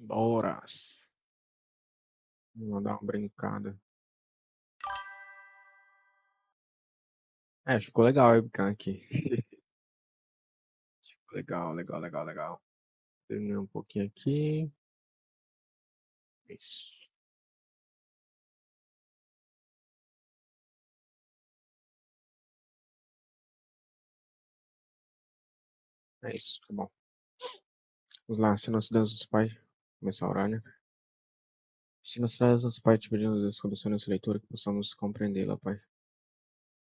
Bora. Vamos dar uma brincada. Ficou legal a webcam aqui. Legal, legal, legal, legal. Terminei um pouquinho aqui. Isso. É isso, tá bom. Vamos lá, se nós damos os pais. Começar a orar, né? Se nós damos os pais, te pedimos Deus que abençoe nossa leitura, que possamos compreendê-la, Pai.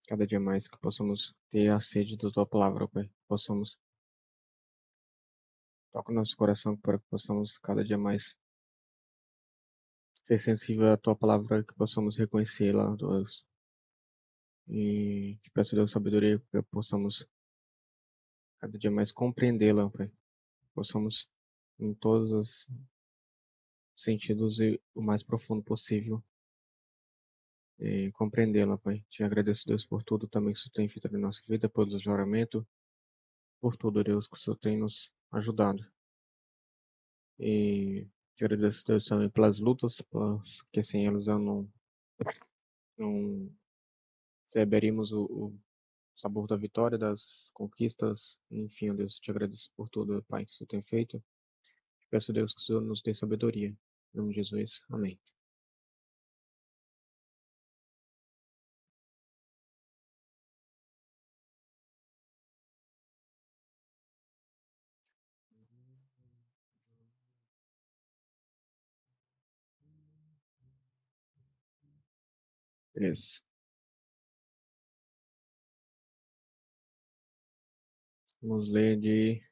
Cada dia mais que possamos ter a sede da tua palavra, Pai. Possamos tocar o nosso coração para que possamos cada dia mais ser sensível à tua palavra, que possamos reconhecê-la, Deus. E te peço, Deus, sabedoria para que possamos cada dia mais compreendê-la, Pai. Possamos, em todos os sentidos e o mais profundo possível, compreendê-la, Pai. Te agradeço, Deus, por tudo também que o Senhor tem feito na nossa vida, pelo desligamento, por tudo, Deus, que o Senhor tem nos ajudado. E te agradeço, Deus, também pelas lutas, porque sem elas eu não saberíamos o sabor da vitória, das conquistas. Enfim, Deus, te agradeço por tudo, Pai, que o Senhor tem feito. Te peço, Deus, que o Senhor nos dê sabedoria. Em nome de Jesus. Amém. Beleza. Vamos ler de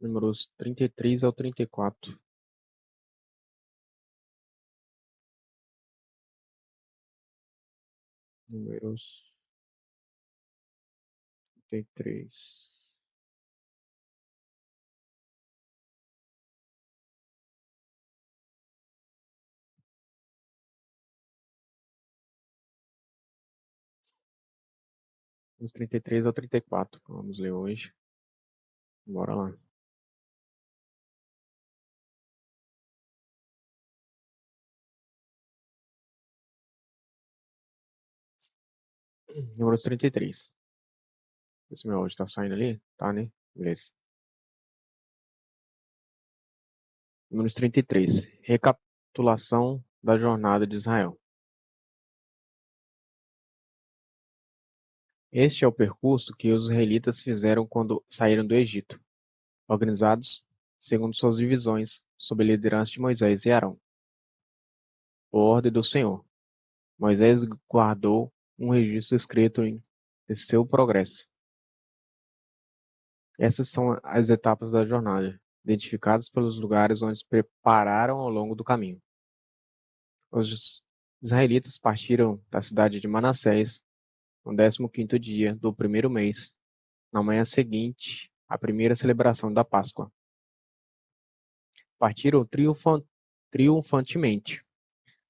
números 33 ao 34. Números 33. Números 33 ao 34. Vamos ler hoje. Bora lá. Números 33. Esse meu áudio tá saindo ali? Tá, né? Beleza. Números 33. Recapitulação da jornada de Israel. Este é o percurso que os israelitas fizeram quando saíram do Egito, organizados segundo suas divisões, sob a liderança de Moisés e Arão. Por ordem do Senhor, Moisés guardou um registro escrito de seu progresso. Essas são as etapas da jornada, identificadas pelos lugares onde se prepararam ao longo do caminho. Os israelitas partiram da cidade de Manassés no 15º dia do primeiro mês, na manhã seguinte à primeira celebração da Páscoa. Partiram triunfantemente,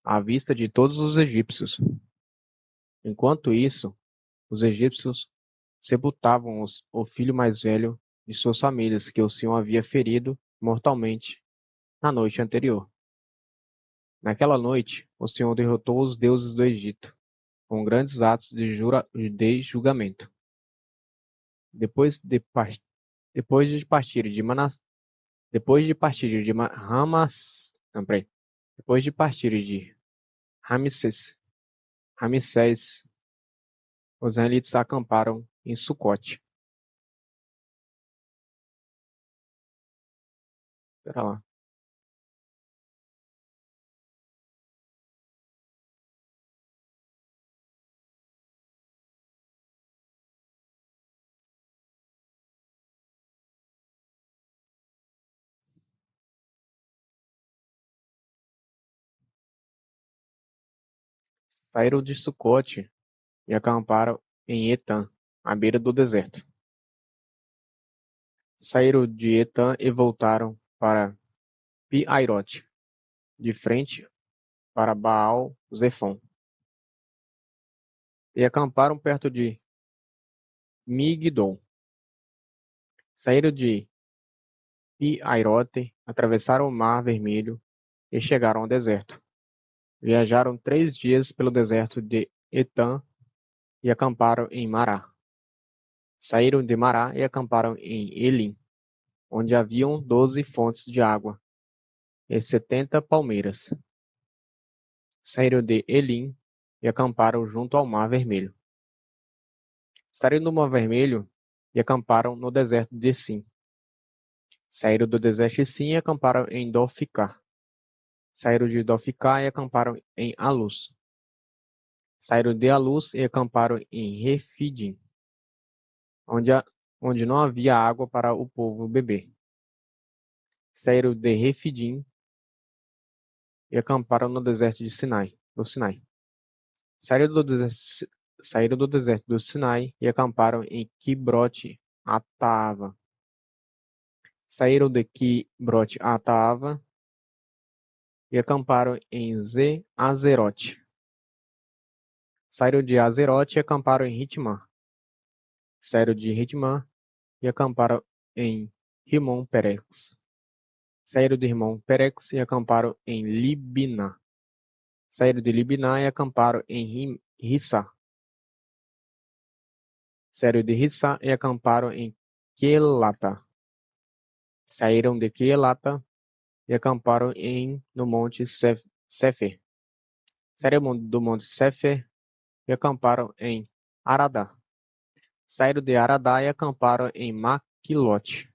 à vista de todos os egípcios. Enquanto isso, os egípcios sepultavam o filho mais velho de suas famílias que o Senhor havia ferido mortalmente na noite anterior. Naquela noite, o Senhor derrotou os deuses do Egito, com grandes atos de julgamento. Depois de partir de Manas, depois de partir de Ramas, não, peraí. Depois de partir de Ramsés, os israelitas acamparam em Sucote. Pera lá. Saíram de Sucote e acamparam em Etã, à beira do deserto. Saíram de Etã e voltaram para Pi-Hairote. de frente para Baal-Zefon, e acamparam perto de Migdol. Saíram de Pi-Hairote, atravessaram o Mar Vermelho e chegaram ao deserto. Viajaram 3 dias pelo deserto de Etã e acamparam em Mará. Saíram de Mará e acamparam em Elim, onde haviam 12 fontes de água e 70 palmeiras. Saíram de Elim e acamparam junto ao Mar Vermelho. Saíram do Mar Vermelho e acamparam no deserto de Sim. Saíram do deserto de Sim e acamparam em Doficar. Saíram de Doficar e acamparam em Alus. Saíram de Alus e acamparam em Refidim, onde não havia água para o povo beber. Saíram de Refidim e acamparam no deserto do Sinai. Saíram do deserto do Sinai e acamparam em Quibrote Ataava. Saíram de Quibrote Ataava e acamparam em Azerote. Saíram de Azerote e acamparam em Ritmá. Saíram de Ritmá e acamparam em Rimon-Perex. Saíram de Rimon-Perex e acamparam em Libná. Saíram de Libná e acamparam em Rissá. Saíram de Rissá e acamparam em Quelata. Saíram de Quelata e acamparam no monte Sefer. Saíram do monte Sefer e acamparam em Aradá. Saíram de Aradá e acamparam em Maquilote.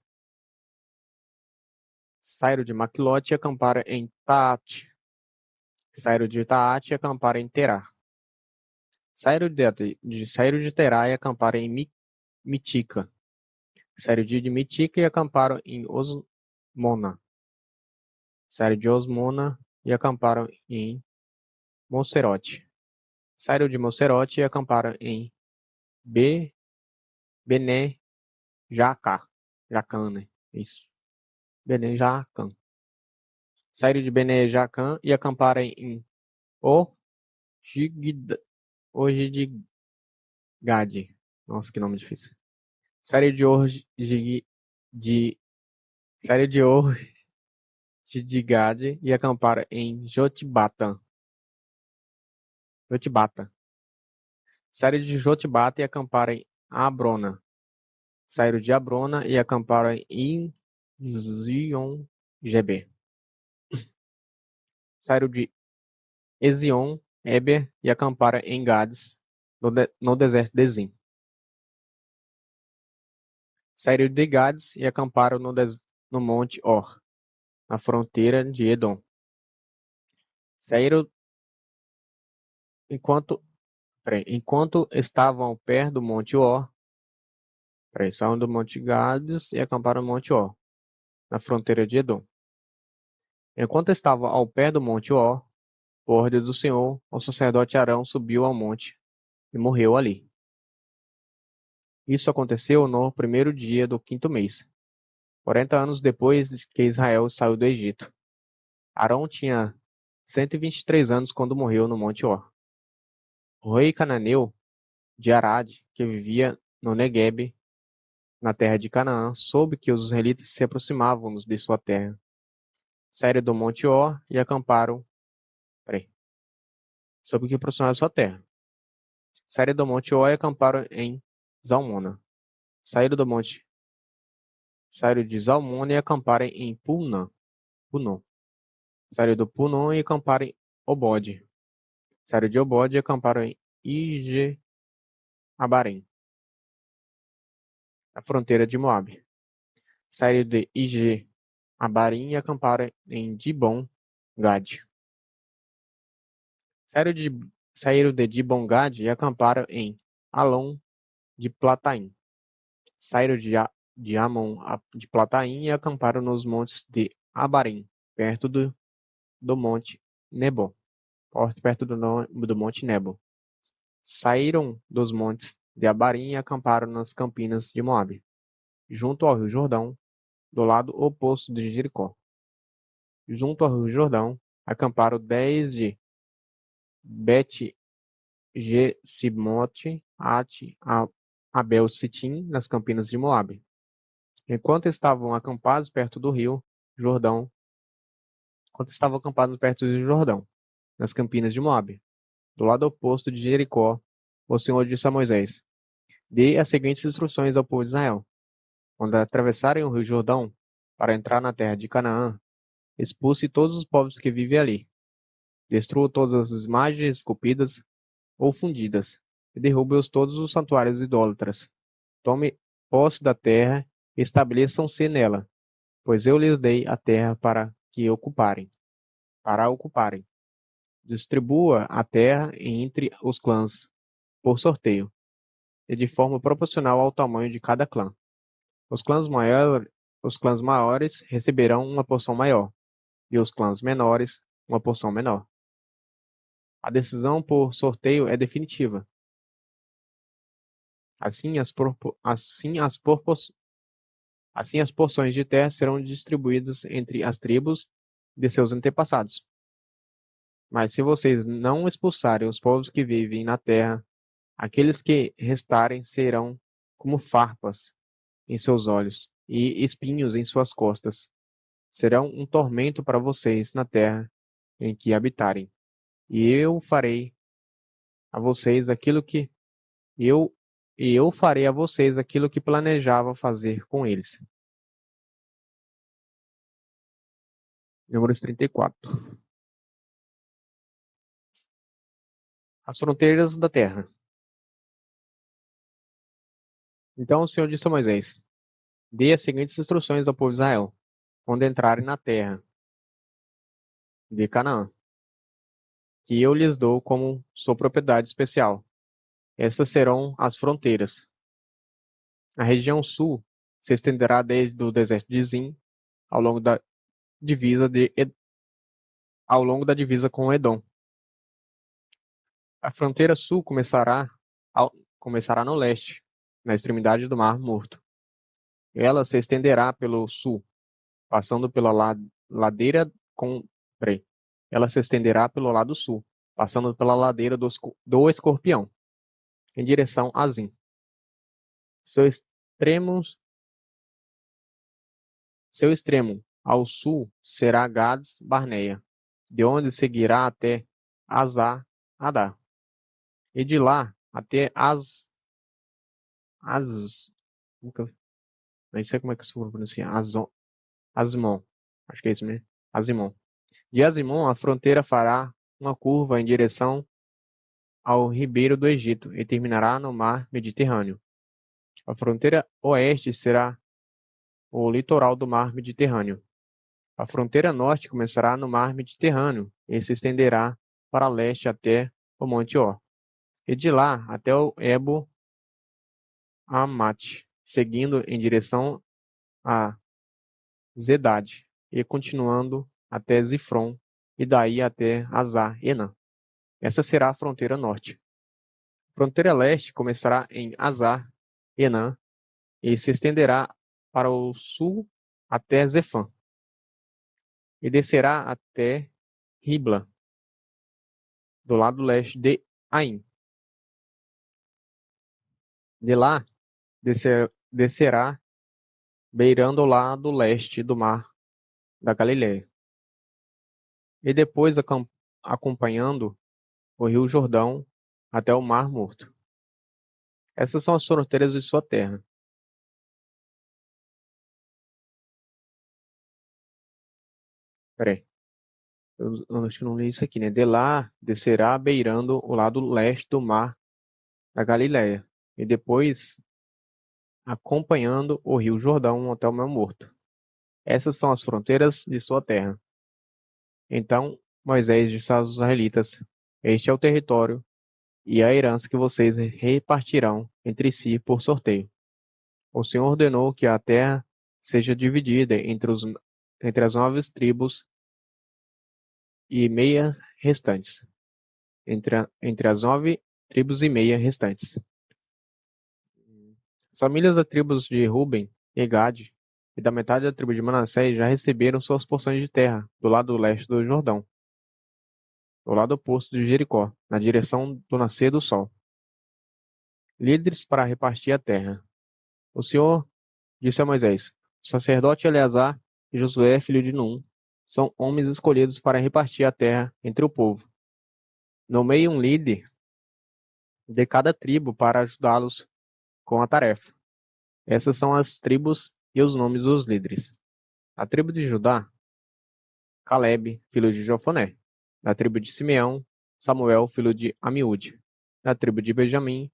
Saíram de Maquilote e acamparam em Taate. Saíram de Taate e acamparam em Terá. Saíram de Terá e acamparam em Mitica. Saíram de Mitica e acamparam em Osmona. Saíram de Osmona e acamparam em Mocerote. Saíram de Mocerote e acamparam em Bené Jacá. Jacã, né? Isso. Bené Jacã. Saíram de Bené Jacã e acamparam em Orgidigade. Nossa, que nome difícil. Saíram de Saíram de Orgidigade e acamparam em Jotibata. Saíram de Jotibata e acamparam em Abrona. Saíram de Abrona e acamparam em Zion-Geber. Saíram de Ezion-Eber e acamparam em Gades, no deserto de Zim. Saíram de Gades e acamparam no monte Or, na fronteira de Edom. Saíram enquanto estavam ao pé do monte Or. Saíram do monte Gades e acamparam no monte Or, na fronteira de Edom. Enquanto estavam ao pé do monte Or, por ordem do Senhor, o sacerdote Arão subiu ao monte e morreu ali. Isso aconteceu no primeiro dia do 5º mês, 40 anos depois que Israel saiu do Egito. Arão tinha 123 anos quando morreu no monte Or. O rei cananeu de Arad, que vivia no Neguebe, na terra de Canaã, soube que os israelitas se aproximavam de sua terra. Saíram do monte Or e acamparam. Soube que aproximavam de sua terra. Saíram do monte Or e acamparam em Zalmona. Saíram de Zalmona e acamparam em Punon. Saíram do Punon e acamparam em Obode. Saíram de Obode e acamparam em Ige-Abarém, na fronteira de Moabe. Saíram de Ige-Abarim e acamparam em Dibon-Gad. Saíram de Dibon-Gad e acamparam em Alon de Plataim. Saíram de Amon de Plataim e acamparam nos montes de Abarim, perto do monte Nebo. Perto do monte Nebo. Saíram dos montes de Abarim e acamparam nas campinas de Moabe, junto ao rio Jordão, do lado oposto de Jericó. Junto ao rio Jordão, acamparam desde Bet-Jesimote a Abel-Sitim, nas campinas de Moabe. Enquanto estavam acampados perto do rio Jordão, nas campinas de Moabe, do lado oposto de Jericó, o Senhor disse a Moisés: Dê as seguintes instruções ao povo de Israel: quando atravessarem o rio Jordão para entrar na terra de Canaã, expulse todos os povos que vivem ali. Destrua todas as imagens esculpidas ou fundidas, e derrube-os todos os santuários idólatras. Tome posse da terra e estabeleçam-se nela, pois eu lhes dei a terra para a ocuparem. Distribua a terra entre os clãs por sorteio, e de forma proporcional ao tamanho de cada clã. Os clãs maiores receberão uma porção maior, e os clãs menores uma porção menor. A decisão por sorteio é definitiva. Assim as porções de terra serão distribuídas entre as tribos de seus antepassados. Mas se vocês não expulsarem os povos que vivem na terra, aqueles que restarem serão como farpas em seus olhos e espinhos em suas costas. Serão um tormento para vocês na terra em que habitarem. E eu farei a vocês aquilo que eu e eu farei a vocês aquilo que planejava fazer com eles. Números 34. As fronteiras da terra. Então o Senhor disse a Moisés: Dê as seguintes instruções ao povo de Israel, quando entrarem na terra de Canaã, que eu lhes dou como sua propriedade especial. Essas serão as fronteiras. A região sul se estenderá desde o deserto de Zin ao longo da divisa com Edom. A fronteira sul começará no leste, na extremidade do Mar Morto. Ela se estenderá pelo sul, passando pela ladeira Ela se estenderá pelo lado sul, passando pela ladeira do Escorpião, em direção a Zin. Seu extremo ao sul será Gades Barneia, de onde seguirá até Azar-Adá, e de lá até não sei como é que se pronuncia, Azimon, acho que é isso mesmo, Azimon. De Azimon, a fronteira fará uma curva em direção ao ribeiro do Egito e terminará no mar Mediterrâneo. A fronteira oeste será o litoral do mar Mediterrâneo. A fronteira norte começará no mar Mediterrâneo e se estenderá para leste até o Monte Or, e de lá até o Ebo Amate, seguindo em direção a Zedade e continuando até Zifron e daí até Azar-Enã. Essa será a fronteira norte. A fronteira leste começará em Azar-Enã e se estenderá para o sul até Zefã e descerá até Ribla, do lado leste de Aim. De lá, descerá beirando o lado leste do mar da Galileia, e depois acompanhando o rio Jordão até o Mar Morto. Essas são as fronteiras de sua terra. Peraí, eu acho que não li isso aqui, né? De lá descerá beirando o lado leste do mar da Galileia, e depois acompanhando o rio Jordão até o Mar Morto. Essas são as fronteiras de sua terra. Então Moisés disse aos israelitas: Este é o território e a herança que vocês repartirão entre si por sorteio. O Senhor ordenou que a terra seja dividida entre as 9 tribos e meia restantes. Entre as 9 tribos e meia restantes. As famílias das tribos de Ruben e Gade e da metade da tribo de Manassés já receberam suas porções de terra do lado leste do Jordão. do lado oposto de Jericó, na direção do nascer do sol. Líderes para repartir a terra. O Senhor disse a Moisés: o sacerdote Eleazar e Josué, filho de Num, são homens escolhidos para repartir a terra entre o povo. Nomeie um líder de cada tribo para ajudá-los com a tarefa. Essas são as tribos e os nomes dos líderes. A tribo de Judá, Caleb, filho de Jofoné. Da tribo de Simeão, Samuel, filho de Amiúde. Da tribo de Benjamim,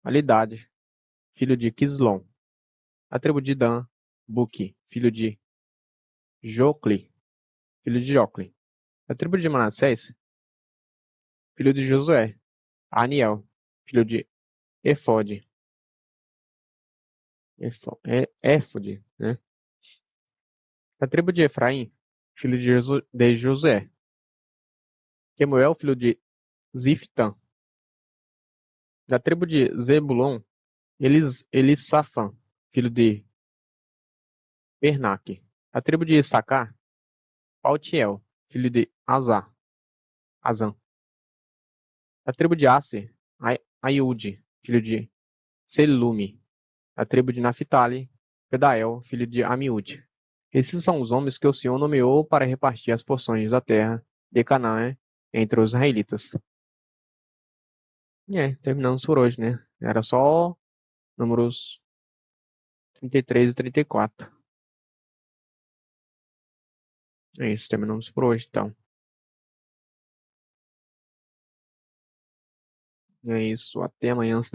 Alidade, filho de Quislom. Da tribo de Dan, Buque, filho de Jocli, filho de Jocli. Da tribo de Manassés, filho de Josué, Aniel, filho de Efode. Éfode, né? Da tribo de Efraim, filho de Josué, Quemuel, filho de Ziftã. Da tribo de Zebulon, Elisafã, filho de Pernaque. Da tribo de Issacar, Paltiel, filho de Azã. Da tribo de Aser, Aiude, filho de Selume. Da tribo de Naphtali, Pedael, filho de Amiúde. Esses são os homens que o Senhor nomeou para repartir as porções da terra de Canaã entre os israelitas. Terminamos por hoje, né? Era só números 33 e 34. É isso, terminamos por hoje, então. É isso, até amanhã, se Deus